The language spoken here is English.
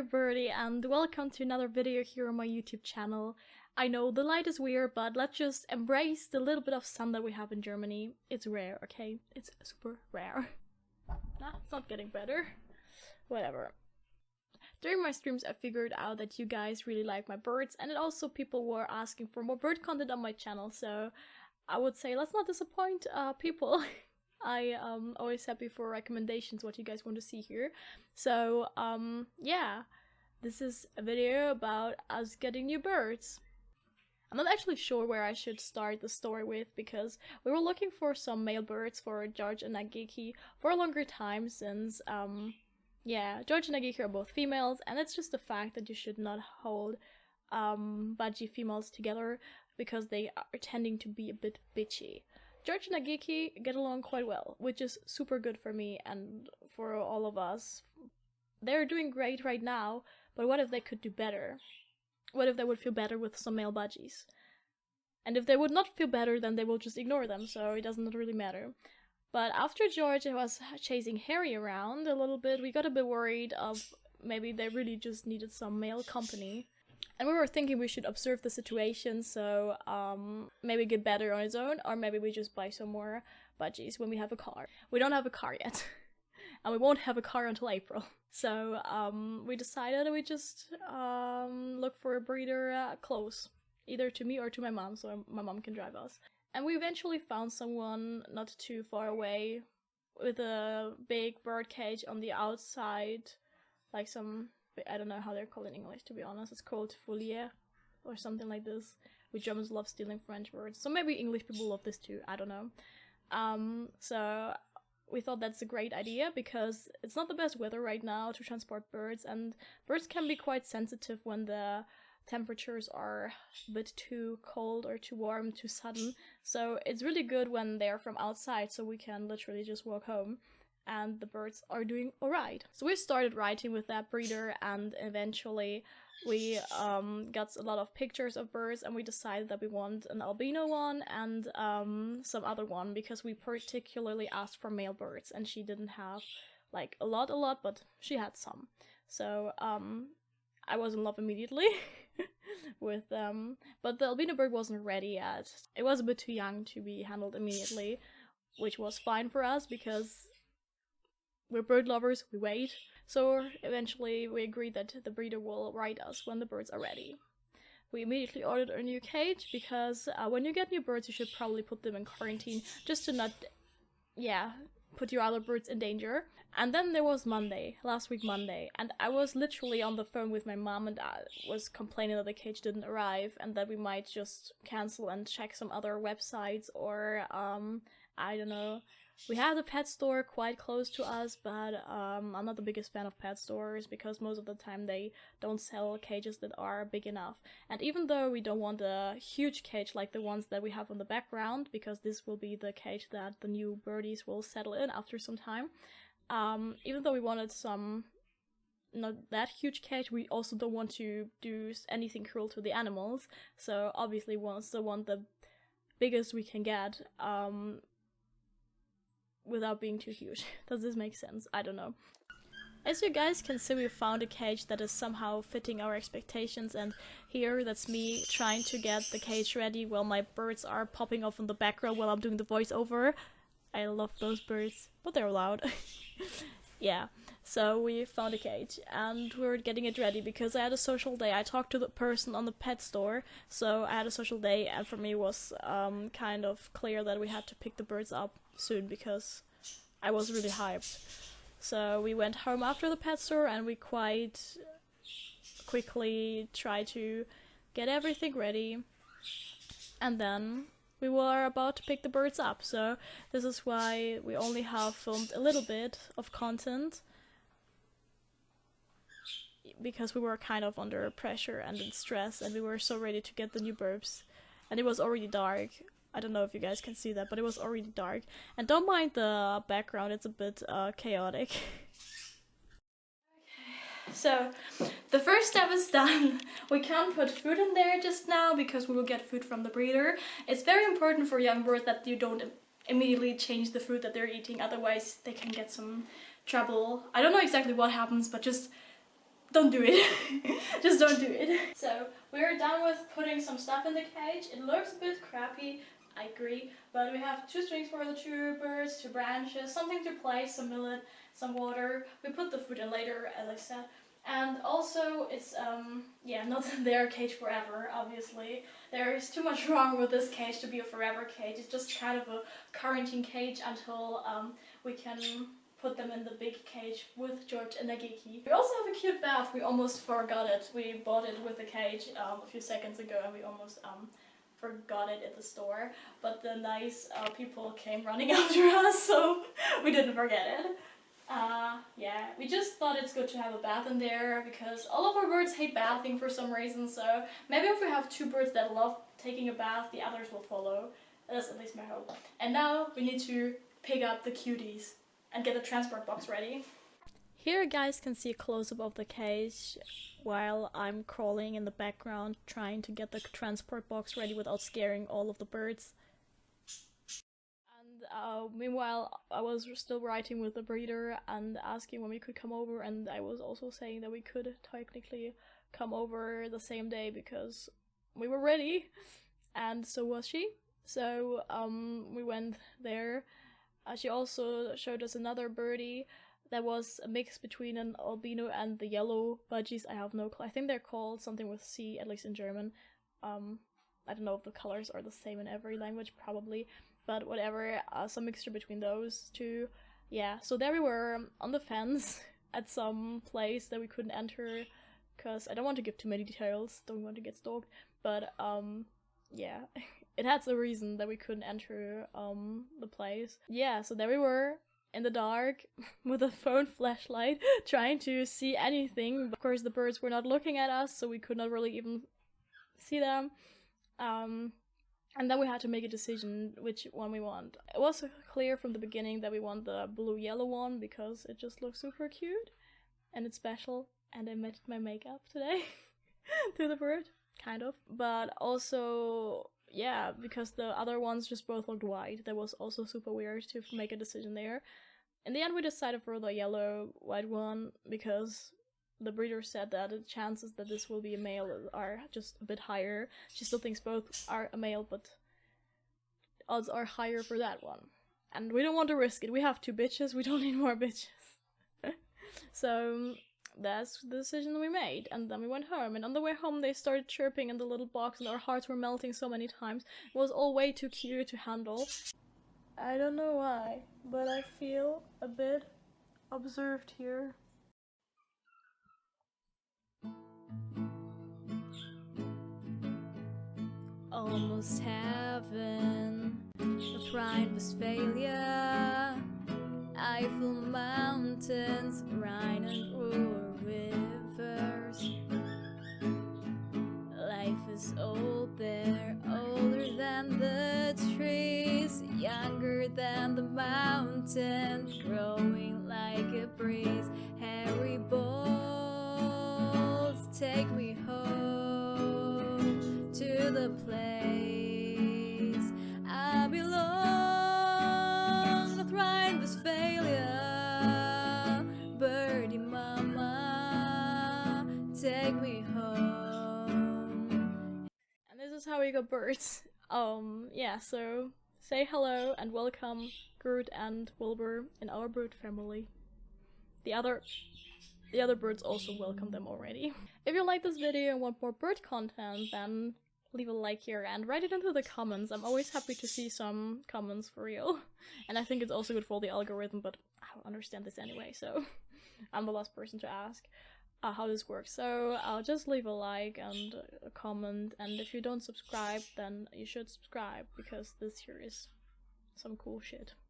dear birdie, and welcome to another video here on my YouTube channel. I know the light is weird, but let's just embrace the little bit of sun that we have in Germany. It's rare, okay? It's super rare. Nah, it's not getting better. Whatever. During my streams I figured out that you guys really like my birds, and also people were asking for more bird content on my channel, so I would say let's not disappoint people. I always happy for recommendations what you guys want to see here. So yeah, this is a video about us getting new birds. I'm not actually sure where I should start the story with, because we were looking for some male birds for George and Nageki for a longer time, since yeah, George and Nageki are both females, and it's just the fact that you should not hold budgie females together because they are tending to be a bit bitchy. George and Nageki get along quite well, which is super good for me and for all of us. They're doing great right now, but what if they could do better? What if they would feel better with some male budgies? And if they would not feel better, then they will just ignore them, so it doesn't really matter. But after George was chasing Harry around a little bit, we got a bit worried of maybe they really just needed some male company. And we were thinking we should observe the situation, so maybe get better on its own, or maybe we just buy some more budgies when we have a car. We don't have a car yet, and we won't have a car until April. So we decided we just look for a breeder close, either to me or to my mom, so my mom can drive us. And we eventually found someone not too far away with a big bird cage on the outside, like some... I don't know how they're called in English, to be honest. It's called FULLSCREEN or something like this. We Germans love stealing French words, so maybe English people love this too, I don't know. So we thought that's a great idea because it's not the best weather right now to transport birds, and birds can be quite sensitive when the temperatures are a bit too cold or too warm, too sudden. So it's really good when they're from outside, so we can literally just walk home. And the birds are doing alright. So we started writing with that breeder, and eventually we got a lot of pictures of birds, and we decided that we want an albino one and some other one, because we particularly asked for male birds, and she didn't have like a lot, but she had some. So I was in love immediately with them, but the albino bird wasn't ready yet. It was a bit too young to be handled immediately, which was fine for us because we're bird lovers, we wait. So eventually we agreed that the breeder will write us when the birds are ready. We immediately ordered a new cage because when you get new birds you should probably put them in quarantine just to not, yeah, put your other birds in danger. And then there was Monday, last week Monday, and I was literally on the phone with my mom, and I was complaining that the cage didn't arrive and that we might just cancel and check some other websites, or I don't know. We have a pet store quite close to us, but I'm not the biggest fan of pet stores because most of the time they don't sell cages that are big enough. And even though we don't want a huge cage like the ones that we have on the background, because this will be the cage that the new birdies will settle in after some time, even though we wanted some not that huge cage, we also don't want to do anything cruel to the animals. So obviously we still want the biggest we can get, without being too huge. Does this make sense? I don't know. As you guys can see, we found a cage that is somehow fitting our expectations, and here that's me trying to get the cage ready while my birds are popping off in the background while I'm doing the voiceover. I love those birds, but they're loud. Yeah, so we found a cage and we were getting it ready because I had a social day. I talked to the person on the pet store, so I had a social day, and for me it was kind of clear that we had to pick the birds up soon because I was really hyped. So we went home after the pet store and we quite quickly tried to get everything ready, and then we were about to pick the birds up. So this is why we only have filmed a little bit of content, because we were kind of under pressure and in stress, and we were so ready to get the new birds, and it was already dark. I don't know if you guys can see that, but it was already dark. And don't mind the background, it's a bit chaotic. So, the first step is done. We can't put food in there just now because we will get food from the breeder. It's very important for young birds that you don't immediately change the food that they're eating, otherwise they can get some trouble. I don't know exactly what happens, but just don't do it. Just don't do it. So we're done with putting some stuff in the cage. It looks a bit crappy, I agree, but we have 2 strings for the 2 birds, 2 branches, something to place, some millet, some water. We put the food in later, as I said. And also it's yeah, not their cage forever, obviously. There is too much wrong with this cage to be a forever cage. It's just kind of a quarantine cage until we can put them in the big cage with George and Nageki. We also have a cute bath. We almost forgot it. We bought it with the cage a few seconds ago, and we almost forgot it at the store. But the nice people came running after us, so we didn't forget it. Yeah, we just thought it's good to have a bath in there because all of our birds hate bathing for some reason, so maybe if we have 2 birds that love taking a bath, the others will follow. That's at least my hope. And now we need to pick up the cuties and get the transport box ready. Here you guys can see a close-up of the cage while I'm crawling in the background trying to get the transport box ready without scaring all of the birds. Meanwhile, I was still writing with the breeder and asking when we could come over, and I was also saying that we could technically come over the same day because we were ready, and so was she. So we went there. She also showed us another birdie that was a mix between an albino and the yellow budgies. I have no clue. I think they're called something with C, at least in German. I don't know if the colors are the same in every language, probably. But whatever, some mixture between those 2. Yeah, so there we were on the fence at some place that we couldn't enter because I don't want to give too many details, don't want to get stalked, but yeah, it had a reason that we couldn't enter the place. Yeah, so there we were in the dark with a phone flashlight trying to see anything. Of course the birds were not looking at us, so we could not really even see them. And then we had to make a decision which one we want. It was clear from the beginning that we want the blue-yellow one because it just looks super cute and it's special, and I matched my makeup today to the bird, kind of. But also, yeah, because the other ones just both looked white. That was also super weird to make a decision there. In the end we decided for the yellow-white one because the breeder said that the chances that this will be a male are just a bit higher. She still thinks both are a male, but odds are higher for that one. And we don't want to risk it. We have 2 bitches, we don't need more bitches. So that's the decision we made. And then we went home. And on the way home they started chirping in the little box and our hearts were melting so many times. It was all way too cute to handle. I don't know why, but I feel a bit observed here. Almost heaven, the thrive was failure. Eiffel Mountains, Rhine and Ruhr rivers. Life is old there, older than the trees, younger than the mountains, growing like a breeze. Hairy balls, take me home to the place I belong. The thrive was failure, birdie mama, take me home. And this is how we got birds. Yeah, so say hello and welcome Groot and Wilbur in our bird family. The other birds also welcome them already. If you like this video and want more bird content, then leave a like here and write it into the comments. I'm always happy to see some comments for real. And I think it's also good for the algorithm, but I don't understand this anyway, so I'm the last person to ask how this works. So I'll just leave a like and a comment, and if you don't subscribe, then you should subscribe because this here is some cool shit.